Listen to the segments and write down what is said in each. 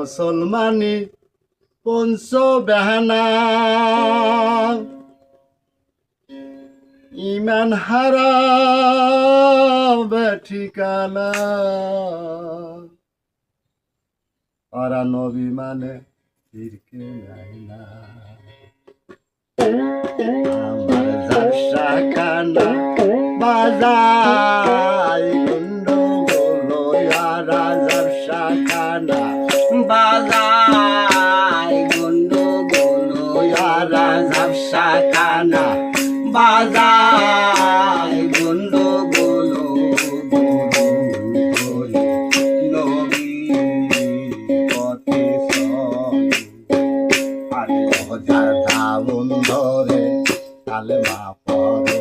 মুসলমানি পঞ্চ বেহানা ইমান হারা ঠিকানা ওরা নবী মানে ফিরকে নাই না আমার জারসা কানা বাজাই গন্ডগোল ইয়ারা জারসা কানা বাজায় গন্ডগোল ইয়ারা জারসা কানা বাজায় গন্ডগোল নবী পথে আরে হাজার দাউন ধরে কালেমা পড়ো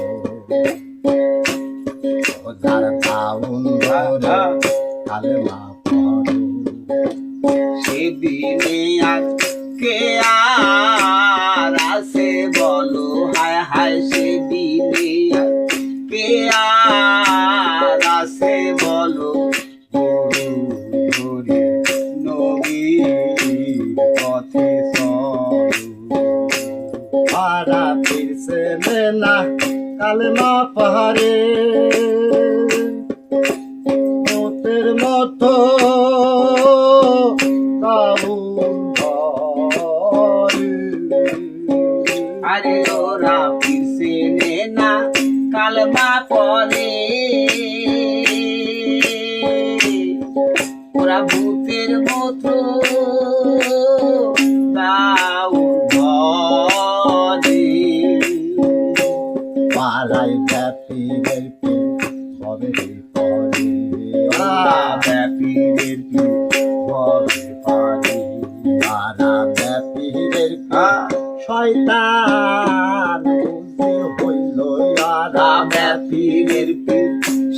হাজার দাউন ধরে কালেমা পড়ো সেদিনে কে আর আসে বলো হায় হায় সেদিনে কে আর আসে বলো নবীর পথে পারা ফিরছে না কালেমা পাহাড়ে মতের মতো আরে ওরা ফিরছে না কালমা পরে ওরা ভূতের মতো পাড়ায় ব্যাপীদের ভবে পরে ব্যাপীদের ভবে পরে পাড়া ব্যাপীদের শয়তান হইল ইয়ারা ব্যাপীদের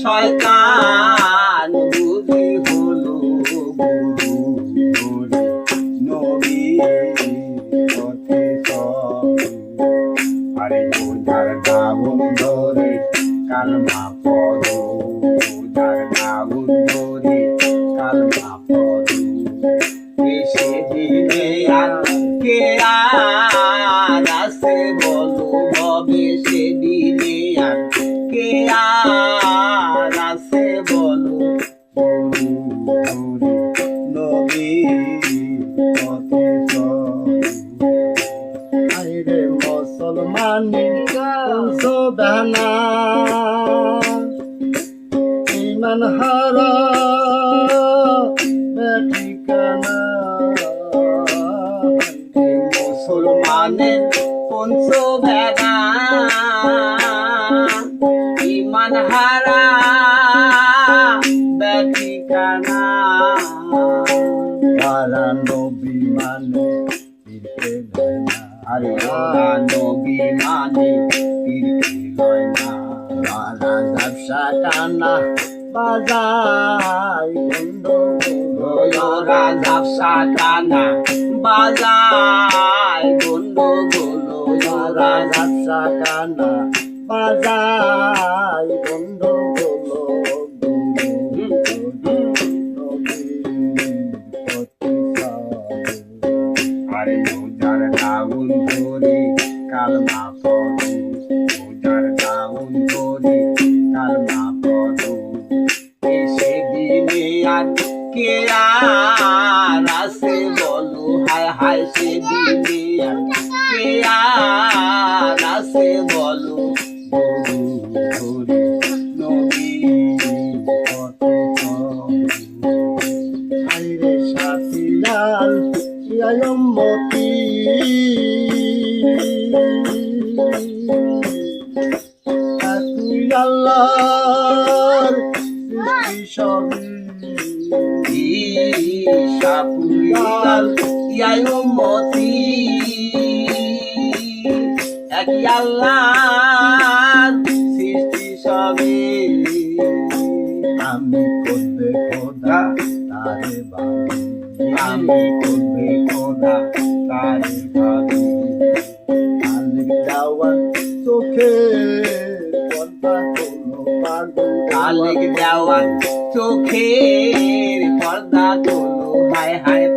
শয়তান বুঝি হলো গুরু নবী পথে আরে ওজার দাউন ধরে কালমা পড়ো ওজার দাউন ধরে কালমা পড়ো এসে দিনে আর কে আর আসে বলো ভবে সেদিনে আর কে আর আসে বলো নবী পথে আইরে মুসলমানি পঞ্চ বেহানা ইমান হারা ঠিকানা মুসলমানের পঞ্চ ভেগা ইমান হারা ঠিকানা তারা নবী মানে ফিরতে দেয় না আরে ওরা নবী মানে ফিরতে লয় না তারা ব্যবসা কানা বাজাই গন্ডগোল ওরা ঝাপসা কানা বাজায় গন্ডগোল ওরা ব্যবসা কানা বাজাই গন্ডগোল আরে ওজার দাউন ধরে কালমা পড়ো ওজার দাউন ধরে কালমা পড়ো এসে দিনে আর কে আর আসে বলো হায় হায় সেদিনে আর কে আর আসে বলো নবী পথে আইরে সাথী লাল মতি আল্লাহর সৃষ্টি সাপুয়াল ইয়ায়ুমতি এক আল্লাহর সৃষ্টি সবে আমি করবে খোদা তারে বাবু আমি করবে খোদা তারে ভাবি আলিক দেওয়ার চোখে পর্দা কোনো পাগল আলিক দেওয়ান চোখের পর্দা তোলো হায় হায়